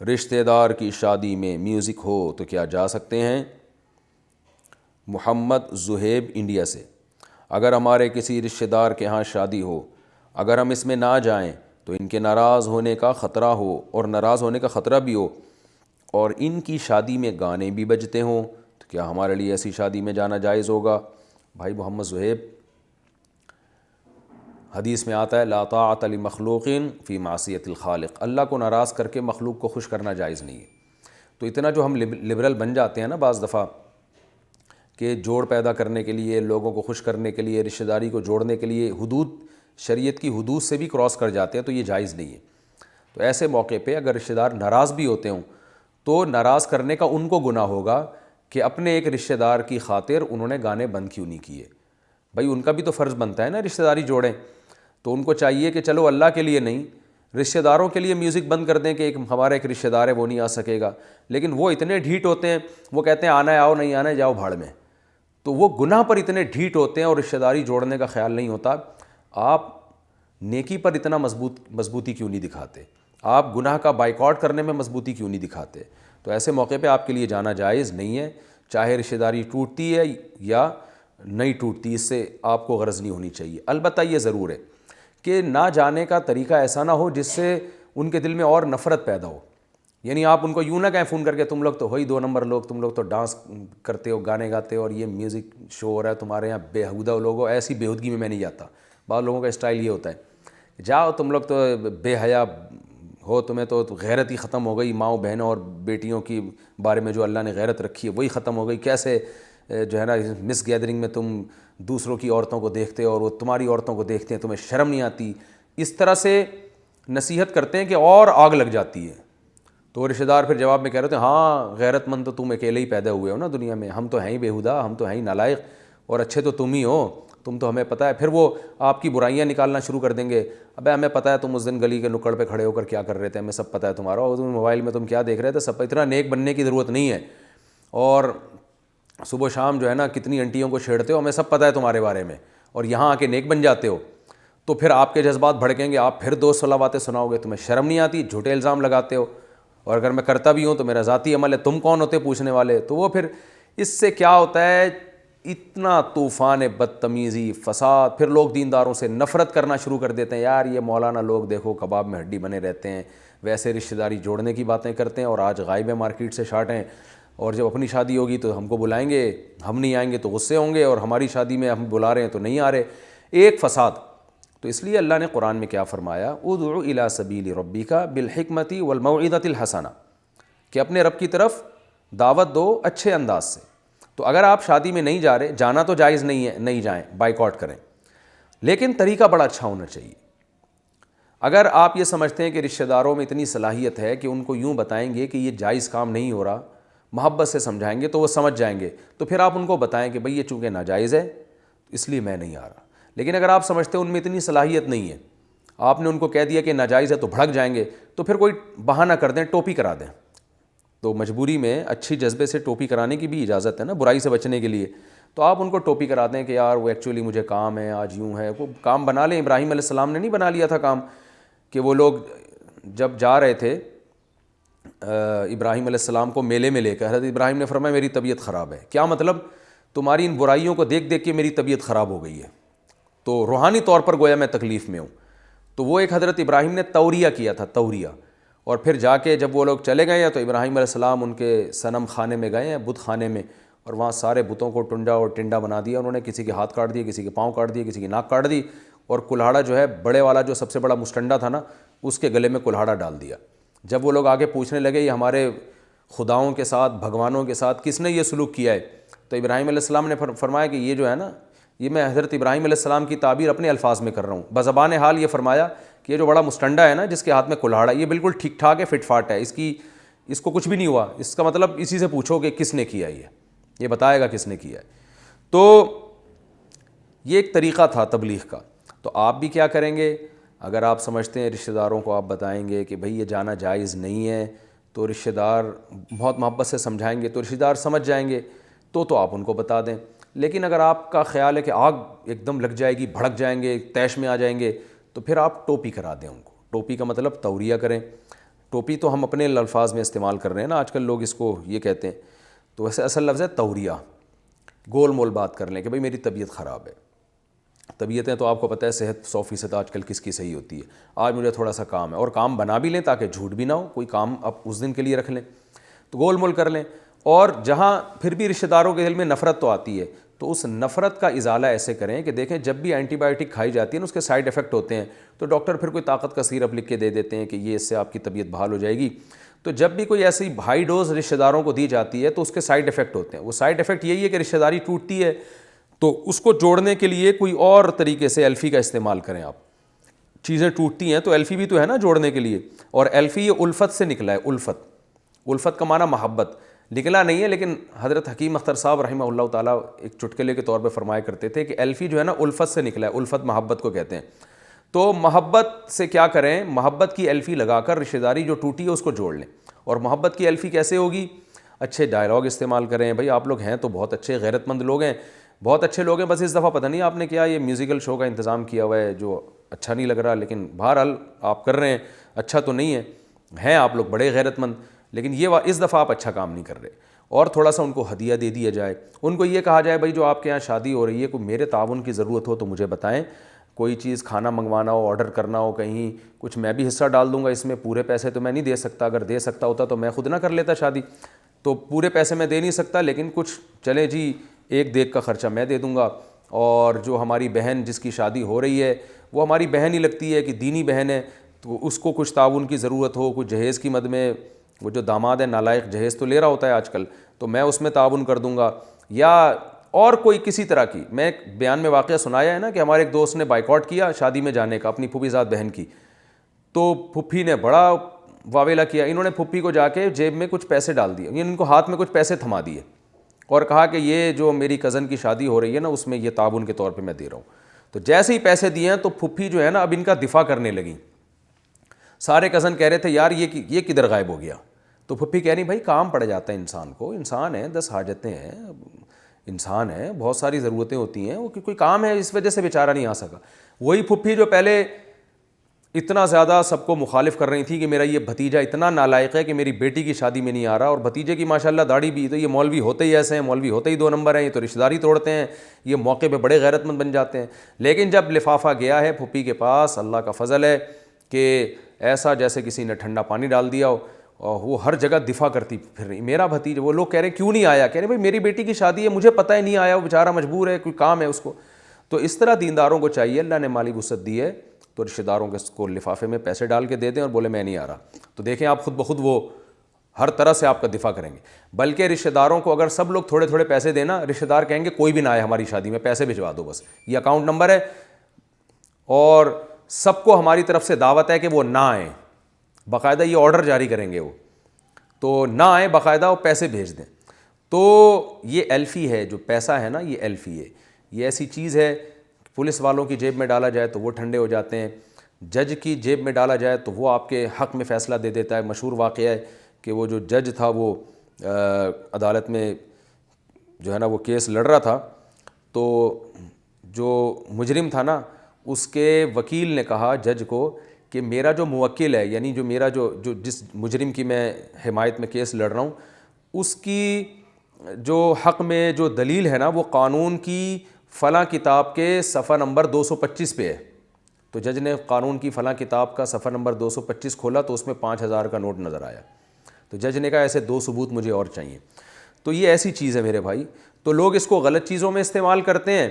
رشتہ دار کی شادی میں میوزک ہو تو کیا جا سکتے ہیں؟ محمد زہیب انڈیا سے۔ اگر ہمارے کسی رشتہ دار کے ہاں شادی ہو، اگر ہم اس میں نہ جائیں تو ان کے ناراض ہونے کا خطرہ ہو، اور ناراض ہونے کا خطرہ بھی ہو، اور ان کی شادی میں گانے بھی بجتے ہوں، تو کیا ہمارے لیے ایسی شادی میں جانا جائز ہوگا؟ بھائی محمد زہیب، حدیث میں آتا ہے لا طاعۃ لمخلوق فی معصیۃ الخالق، اللہ کو ناراض کر کے مخلوق کو خوش کرنا جائز نہیں ہے۔ تو اتنا جو ہم لبرل بن جاتے ہیں نا بعض دفعہ، کہ جوڑ پیدا کرنے کے لیے، لوگوں کو خوش کرنے کے لیے، رشتہ داری کو جوڑنے کے لیے حدود، شریعت کی حدود سے بھی کراس کر جاتے ہیں، تو یہ جائز نہیں ہے۔ تو ایسے موقع پہ اگر رشتہ دار ناراض بھی ہوتے ہوں تو ناراض کرنے کا ان کو گناہ ہوگا کہ اپنے ایک رشتہ دار کی خاطر انہوں نے گانے بند کیوں نہیں کیے۔ بھائی ان کا بھی تو فرض بنتا ہے نا رشتہ داری جوڑیں، تو ان کو چاہیے کہ چلو اللہ کے لیے نہیں، رشتہ داروں کے لیے میوزک بند کر دیں کہ ہمارا ایک رشتہ دار ہے وہ نہیں آ سکے گا، لیکن وہ اتنے ڈھیٹ ہوتے ہیں، وہ کہتے ہیں آنا ہے آؤ، نہیں آنا ہے جاؤ بھاڑ میں۔ تو وہ گناہ پر اتنے ڈھیٹ ہوتے ہیں اور رشتہ داری جوڑنے کا خیال نہیں ہوتا۔ آپ نیکی پر اتنا مضبوطی کیوں نہیں دکھاتے؟ آپ گناہ کا بائیکاٹ کرنے میں مضبوطی کیوں نہیں دکھاتے؟ تو ایسے موقع پہ آپ کے لیے جانا جائز نہیں ہے، چاہے رشتہ داری ٹوٹتی ہے یا نہیں ٹوٹتی، اس سے آپ کو غرض نہیں ہونی چاہیے۔ البتہ یہ ضرور ہے کہ نہ جانے کا طریقہ ایسا نہ ہو جس سے ان کے دل میں اور نفرت پیدا ہو۔ یعنی آپ ان کو یوں نہ کہیں فون کر کے تم لوگ تو ہو ہی 2 نمبر لوگ، تم لوگ تو ڈانس کرتے ہو، گانے گاتے ہو، اور یہ میوزک شو ہو رہا ہے تمہارے یہاں، بےہودہ لوگوں، ایسی بےہودگی میں نہیں جاتا۔ بعض لوگوں کا اسٹائل یہ ہوتا ہے جاؤ تم لوگ تو بے حیا ہو، تمہیں تو غیرت ہی ختم ہو گئی، ماؤں بہنوں اور بیٹیوں کی بارے میں جو اللہ نے غیرت رکھی ہے وہی ختم ہو گئی، کیسے جو ہے نا مس گیدرنگ میں تم دوسروں کی عورتوں کو دیکھتے ہو اور وہ تمہاری عورتوں کو دیکھتے ہیں، تمہیں شرم نہیں آتی؟ اس طرح سے نصیحت کرتے ہیں کہ اور آگ لگ جاتی ہے۔ تو رشتہ دار پھر جواب میں کہہ رہے ہیں ہاں غیرت مند تو تم اکیلے ہی پیدا ہوئے ہو نا دنیا میں، ہم تو ہیں ہی بےہودہ، ہم تو ہیں ہی نالائق، اور اچھے تو تم ہی ہو، تم تو ہمیں پتہ ہے۔ پھر وہ آپ کی برائیاں نکالنا شروع کر دیں گے، ابے ہمیں پتہ ہے تم اس دن گلی کے نکڑ پہ کھڑے ہو کر کیا کر رہے تھے، ہمیں سب پتہ ہے تمہارا، اور موبائل میں تم کیا دیکھ رہے تھے سب، اتنا نیک بننے کی ضرورت نہیں ہے، اور صبح و شام جو ہے نا کتنی انٹیوں کو چھیڑتے ہو، ہمیں سب پتہ ہے تمہارے بارے میں، اور یہاں آ کے نیک بن جاتے ہو۔ تو پھر آپ کے جذبات بھڑکیں گے، آپ پھر 200 باتیں سناؤ گے، تمہیں شرم نہیں آتی، جھوٹے الزام لگاتے ہو، اور اگر میں کرتا بھی ہوں تو میرا ذاتی عمل ہے، تم کون ہوتے پوچھنے والے؟ تو وہ پھر اس سے کیا ہوتا ہے، اتنا طوفان بدتمیزی، فساد، پھر لوگ دینداروں سے نفرت کرنا شروع کر دیتے ہیں، یار یہ مولانا لوگ دیکھو کباب میں ہڈی بنے رہتے ہیں، ویسے رشتہ داری جوڑنے کی باتیں کرتے ہیں اور آج غائب ہیں مارکیٹ سے شاٹیں، اور جب اپنی شادی ہوگی تو ہم کو بلائیں گے، ہم نہیں آئیں گے تو غصے ہوں گے، اور ہماری شادی میں ہم بلا رہے ہیں تو نہیں آ رہے، ایک فساد۔ تو اس لیے اللہ نے قرآن میں کیا فرمایا، ادعو الی سبیل ربک بالحکمۃ والموعظۃ الحسنہ، کہ اپنے رب کی طرف دعوت دو اچھے انداز سے۔ تو اگر آپ شادی میں نہیں جا رہے، جانا تو جائز نہیں ہے، نہیں جائیں، بائیکاٹ کریں، لیکن طریقہ بڑا اچھا ہونا چاہیے۔ اگر آپ یہ سمجھتے ہیں کہ رشتہ داروں میں اتنی صلاحیت ہے کہ ان کو یوں بتائیں گے کہ یہ جائز کام نہیں ہو رہا، محبت سے سمجھائیں گے تو وہ سمجھ جائیں گے، تو پھر آپ ان کو بتائیں کہ بھئی یہ چونکہ ناجائز ہے اس لیے میں نہیں آ رہا۔ لیکن اگر آپ سمجھتے ہیں ان میں اتنی صلاحیت نہیں ہے، آپ نے ان کو کہہ دیا کہ ناجائز ہے تو بھڑک جائیں گے، تو پھر کوئی بہانہ کر دیں، ٹوپی کرا دیں۔ تو مجبوری میں اچھی جذبے سے ٹوپی کرانے کی بھی اجازت ہے نا، برائی سے بچنے کے لیے، تو آپ ان کو ٹوپی کرا دیں کہ یار وہ ایکچولی مجھے کام ہے، آج یوں ہے، وہ کام بنا لیں۔ ابراہیم علیہ السلام نے نہیں بنا لیا تھا کام، کہ وہ لوگ جب جا رہے تھے ابراہیم علیہ السلام کو میلے میں لے کر، حضرت ابراہیم نے فرمایا میری طبیعت خراب ہے۔ کیا مطلب؟ تمہاری ان برائیوں کو دیکھ دیکھ کے میری طبیعت خراب ہو گئی ہے، تو روحانی طور پر گویا میں تکلیف میں ہوں۔ تو وہ ایک حضرت ابراہیم نے توریہ کیا تھا، توریہ، اور پھر جا کے جب وہ لوگ چلے گئے ہیں تو ابراہیم علیہ السلام ان کے صنم خانے میں گئے ہیں، بت خانے میں، اور وہاں سارے بتوں کو ٹنڈا اور ٹنڈا بنا دیا انہوں نے، کسی کے ہاتھ کاٹ دیے، کسی کے پاؤں کاٹ دیے، کسی کی ناک کاٹ دی، اور کلہاڑا جو ہے بڑے والا جو سب سے بڑا مسٹنڈا تھا نا، اس کے گلے میں کلہاڑا ڈال دیا۔ جب وہ لوگ آگے پوچھنے لگے یہ ہمارے خداؤں کے ساتھ، بھگوانوں کے ساتھ کس نے یہ سلوک کیا ہے، تو ابراہیم علیہ السلام نے فرمایا کہ یہ جو ہے نا، یہ میں حضرت ابراہیم علیہ السلام کی تعبیر اپنے الفاظ میں کر رہا ہوں، بزبان حال یہ فرمایا کہ یہ جو بڑا مسٹنڈا ہے نا جس کے ہاتھ میں کلہاڑا، یہ بالکل ٹھیک ٹھاک ہے، فٹ فاٹ ہے، اس کو کچھ بھی نہیں ہوا، اس کا مطلب اسی سے پوچھو کہ کس نے کیا، یہ بتائے گا کس نے کیا ہے۔ تو یہ ایک طریقہ تھا تبلیغ کا۔ تو آپ بھی کیا کریں گے، اگر آپ سمجھتے ہیں رشتہ داروں کو آپ بتائیں گے کہ بھئی یہ جانا جائز نہیں ہے، تو رشتہ دار بہت محبت سے سمجھائیں گے تو رشتہ دار سمجھ جائیں گے، تو آپ ان کو بتا دیں۔ لیکن اگر آپ کا خیال ہے کہ آگ ایک دم لگ جائے گی، بھڑک جائیں گے، طیش میں آ جائیں گے، تو پھر آپ ٹوپی کرا دیں ان کو. ٹوپی کا مطلب توریہ کریں. ٹوپی تو ہم اپنے الفاظ میں استعمال کر رہے ہیں نا آج کل لوگ اس کو یہ کہتے ہیں, تو ویسے اصل لفظ ہے توریہ. گول مول بات کر لیں کہ بھائی میری طبیعت خراب ہے. طبیعتیں تو آپ کو پتہ ہے صحت 100% آج کل کس کی صحیح ہوتی ہے. آج مجھے تھوڑا سا کام ہے, اور کام بنا بھی لیں تاکہ جھوٹ بھی نہ ہو, کوئی کام آپ اس دن کے لیے رکھ لیں, تو گول مول کر لیں. اور جہاں پھر بھی رشتہ داروں کے دل میں نفرت تو آتی ہے, تو اس نفرت کا ازالہ ایسے کریں کہ دیکھیں جب بھی اینٹی بائیوٹک کھائی جاتی ہے نا اس کے سائیڈ افیکٹ ہوتے ہیں, تو ڈاکٹر پھر کوئی طاقت کا سیرپ لکھ کے دے دیتے ہیں کہ یہ اس سے آپ کی طبیعت بحال ہو جائے گی. تو جب بھی کوئی ایسی ہائی ڈوز رشتہ داروں کو دی جاتی ہے تو اس کے سائیڈ افیکٹ ہوتے ہیں. وہ سائیڈ افیکٹ یہی ہے کہ رشتہ داری ٹوٹتی ہے, تو اس کو جوڑنے کے لیے کوئی اور طریقے سے ایلفی کا استعمال کریں. آپ چیزیں ٹوٹتی ہیں تو ایلفی بھی تو ہے نا جوڑنے کے لیے, اور ایلفی یہ الفت سے نکلا ہے. الفت کا معنی محبت نکلا نہیں ہے, لیکن حضرت حکیم اختر صاحب رحمہ اللہ تعالیٰ ایک چٹکلے کے طور پہ فرمایا کرتے تھے کہ ایلفی جو ہے نا الفت سے نکلا ہے. الفت محبت کو کہتے ہیں. تو محبت سے کیا کریں, محبت کی ایلفی لگا کر رشتہ داری جو ٹوٹی ہے اس کو جوڑ لیں. اور محبت کی ایلفی کیسے ہوگی, اچھے ڈائلاگ استعمال کریں. بھائی آپ لوگ ہیں تو بہت اچھے غیرت مند لوگ ہیں, بہت اچھے لوگ ہیں, بس اس دفعہ پتہ نہیں آپ نے کیا یہ میوزیکل شو کا انتظام کیا ہوا ہے جو اچھا نہیں لگ رہا, لیکن بہرحال آپ کر رہے ہیں, اچھا تو نہیں ہے, ہیں آپ لوگ بڑے غیرت مند, لیکن یہ اس دفعہ آپ اچھا کام نہیں کر رہے. اور تھوڑا سا ان کو ہدیہ دے دیا جائے. ان کو یہ کہا جائے بھائی جو آپ کے یہاں شادی ہو رہی ہے, کوئی میرے تعاون کی ضرورت ہو تو مجھے بتائیں, کوئی چیز کھانا منگوانا ہو, آرڈر کرنا ہو کہیں کچھ, میں بھی حصہ ڈال دوں گا اس میں. پورے پیسے تو میں نہیں دے سکتا, اگر دے سکتا ہوتا تو میں خود نہ کر لیتا شادی, تو پورے پیسے میں دے نہیں سکتا, لیکن کچھ چلے جی ایک دیگ کا خرچہ میں دے دوں گا. اور جو ہماری بہن جس کی شادی ہو رہی ہے وہ ہماری بہن ہی لگتی ہے کہ دینی بہن ہے, تو اس کو کچھ تعاون کی ضرورت ہو, کچھ جہیز کی مد میں, وہ جو داماد ہے نالائق جہیز تو لے رہا ہوتا ہے آج کل, تو میں اس میں تعاون کر دوں گا. یا اور کوئی کسی طرح کی, میں ایک بیان میں واقعہ سنایا ہے نا کہ ہمارے ایک دوست نے بائیکاٹ کیا شادی میں جانے کا اپنی پھوپھی زاد بہن کی, تو پھوپھی نے بڑا واویلا کیا. انہوں نے پھوپھی کو جا کے جیب میں کچھ پیسے ڈال دیے, یعنی ان کو ہاتھ میں کچھ پیسے تھما دیے, اور کہا کہ یہ جو میری کزن کی شادی ہو رہی ہے نا اس میں یہ تعاون کے طور پہ میں دے رہا ہوں. تو جیسے ہی پیسے دیے ہیں تو پھوپھی جو ہے نا اب ان کا دفاع کرنے لگی. سارے کزن کہہ رہے تھے یار یہ کدھر غائب ہو گیا, تو پھوپھی کہہ رہی بھائی کام پڑ جاتا ہے انسان کو, انسان ہے 10 حاجتیں ہیں, انسان ہے بہت ساری ضرورتیں ہوتی ہیں, وہ کوئی کام ہے اس وجہ سے بیچارہ نہیں آ سکا. وہی پھوپھی جو پہلے اتنا زیادہ سب کو مخالف کر رہی تھی کہ میرا یہ بھتیجا اتنا نالائق ہے کہ میری بیٹی کی شادی میں نہیں آ رہا, اور بھتیجے کی ماشاءاللہ داڑھی بھی, تو یہ مولوی ہوتے ہی ایسے ہیں, مولوی ہوتے ہی 2 نمبر ہیں, یہ تو رشتہ داری توڑتے ہیں, یہ موقع پہ بڑے غیرت مند بن جاتے ہیں. لیکن جب لفافہ گیا ہے پھوپھی کے پاس, اللہ کا فضل ہے کہ ایسا جیسے کسی نے ٹھنڈا پانی ڈال دیا ہو, اور وہ ہر جگہ دفاع کرتی پھر رہی میرا بھتیجا. وہ لوگ کہہ رہے ہیں کیوں نہیں آیا, کہہ رہے بھائی میری بیٹی کی شادی ہے, مجھے پتہ ہی نہیں آیا, وہ بیچارہ مجبور ہے, کوئی کام ہے اس کو. تو اس طرح دینداروں کو چاہیے, اللہ نے مالی وسعت دی ہے تو رشتہ داروں کو لفافے میں پیسے ڈال کے دے دیں اور بولے میں نہیں آ رہا, تو دیکھیں آپ خود بخود وہ ہر طرح سے آپ کا دفاع کریں گے. بلکہ رشتہ داروں کو اگر سب لوگ تھوڑے تھوڑے پیسے دینا, رشتہ دار کہیں گے کوئی بھی نہ آئے ہماری شادی میں, پیسے بھجوا دو بس, یہ اکاؤنٹ نمبر ہے, اور سب کو ہماری طرف سے دعوت ہے کہ وہ نہ آئیں, باقاعدہ یہ آرڈر جاری کریں گے وہ, تو نہ آئیں, باقاعدہ وہ پیسے بھیج دیں. تو یہ ایلفی ہے, جو پیسہ ہے نا یہ ایلفی ہے, یہ ایسی چیز ہے پولیس والوں کی جیب میں ڈالا جائے تو وہ ٹھنڈے ہو جاتے ہیں, جج کی جیب میں ڈالا جائے تو وہ آپ کے حق میں فیصلہ دے دیتا ہے. مشہور واقعہ ہے کہ وہ جو جج تھا وہ عدالت میں جو ہے نا وہ کیس لڑ رہا تھا, تو جو مجرم تھا نا اس کے وکیل نے کہا جج کو کہ میرا جو موکل ہے, یعنی جو میرا جو جس مجرم کی میں حمایت میں کیس لڑ رہا ہوں, اس کی جو حق میں جو دلیل ہے نا وہ قانون کی فلاں کتاب کے صفحہ نمبر 225 پہ ہے. تو جج نے قانون کی فلاں کتاب کا صفحہ نمبر 225 کھولا تو اس میں 5000 کا نوٹ نظر آیا. تو جج نے کہا ایسے 2 ثبوت مجھے اور چاہیے. تو یہ ایسی چیز ہے میرے بھائی, تو لوگ اس کو غلط چیزوں میں استعمال کرتے ہیں,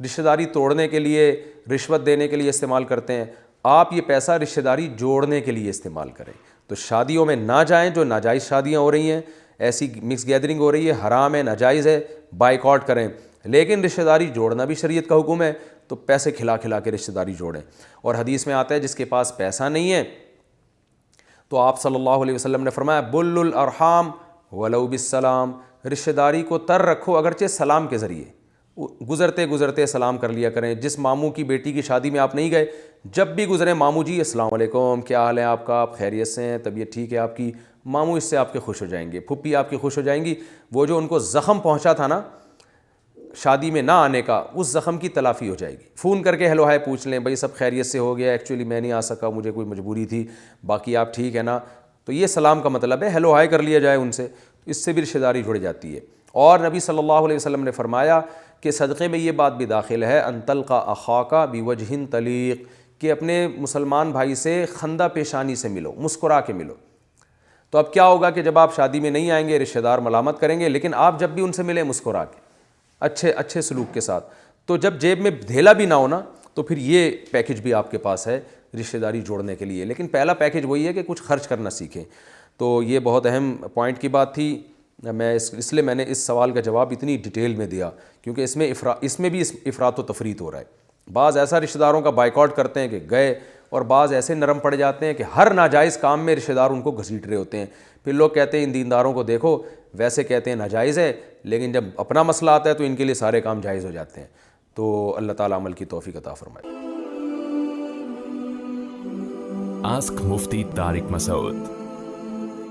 رشتہ داری توڑنے کے لیے, رشوت دینے کے لیے استعمال کرتے ہیں. آپ یہ پیسہ رشتہ داری جوڑنے کے لیے استعمال کریں. تو شادیوں میں نہ جائیں, جو ناجائز شادیاں ہو رہی ہیں, ایسی مکس گیدرنگ ہو رہی ہے, حرام ہے, ناجائز ہے, بائیکاٹ کریں. لیکن رشتہ داری جوڑنا بھی شریعت کا حکم ہے, تو پیسے کھلا کھلا کے رشتہ داری جوڑیں. اور حدیث میں آتا ہے جس کے پاس پیسہ نہیں ہے تو آپ صلی اللہ علیہ وسلم نے فرمایا بل الارحام ولو بالسلام, رشتہ داری کو تر رکھو اگرچہ سلام کے ذریعے, گزرتے گزرتے سلام کر لیا کریں. جس ماموں کی بیٹی کی شادی میں آپ نہیں گئے, جب بھی گزرے ماموں جی السلام علیکم, کیا حال ہے آپ کا, آپ خیریت سے ہیں, طبیعت ٹھیک ہے آپ کی, ماموں اس سے آپ کے خوش ہو جائیں گے, پھپھی آپ کی خوش ہو جائیں گی. وہ جو ان کو زخم پہنچا تھا نا شادی میں نہ آنے کا، اس زخم کی تلافی ہو جائے گی. فون کر کے ہیلو ہائے پوچھ لیں، بھائی سب خیریت سے ہو گیا، ایکچولی میں نہیں آ سکا، مجھے کوئی مجبوری تھی، باقی آپ ٹھیک ہے نا. تو یہ سلام کا مطلب ہے، ہیلو ہائے کر لیا جائے ان سے، اس سے بھی رشتہ داری جڑ جاتی ہے. اور نبی صلی اللہ علیہ وسلم نے فرمایا کہ صدقے میں یہ بات بھی داخل ہے، ان تلقى اخاک بوجہ طلیق، کہ اپنے مسلمان بھائی سے خندہ پیشانی سے ملو، مسکرا کے ملو. تو اب کیا ہوگا کہ جب آپ شادی میں نہیں آئیں گے رشتہ دار ملامت کریں گے، لیکن آپ جب بھی ان سے ملیں مسکرا کے، اچھے سلوک کے ساتھ. تو جب جیب میں دھیلا بھی نہ ہونا تو پھر یہ پیکج بھی آپ کے پاس ہے رشتہ داری جوڑنے کے لیے. لیکن پہلا پیکج وہی ہے کہ کچھ خرچ کرنا سیکھیں. تو یہ بہت اہم پوائنٹ کی بات تھی. میں اس لیے میں نے اس سوال کا جواب اتنی ڈیٹیل میں دیا، کیونکہ اس میں بھی افراط و تفریط ہو رہا ہے. بعض ایسا رشتہ داروں کا بائیکاٹ کرتے ہیں کہ گئے، اور بعض ایسے نرم پڑ جاتے ہیں کہ ہر ناجائز کام میں رشتہ دار ان کو گھسیٹ رہے ہوتے ہیں. پھر لوگ کہتے ہیں ان دینداروں کو دیکھو، ویسے کہتے ہیں ناجائز ہے، لیکن جب اپنا مسئلہ آتا ہے تو ان کے لیے سارے کام جائز ہو جاتے ہیں. تو اللہ تعالیٰ عمل کی توفیق عطا فرمائے. آسک مفتی طارق مسعود.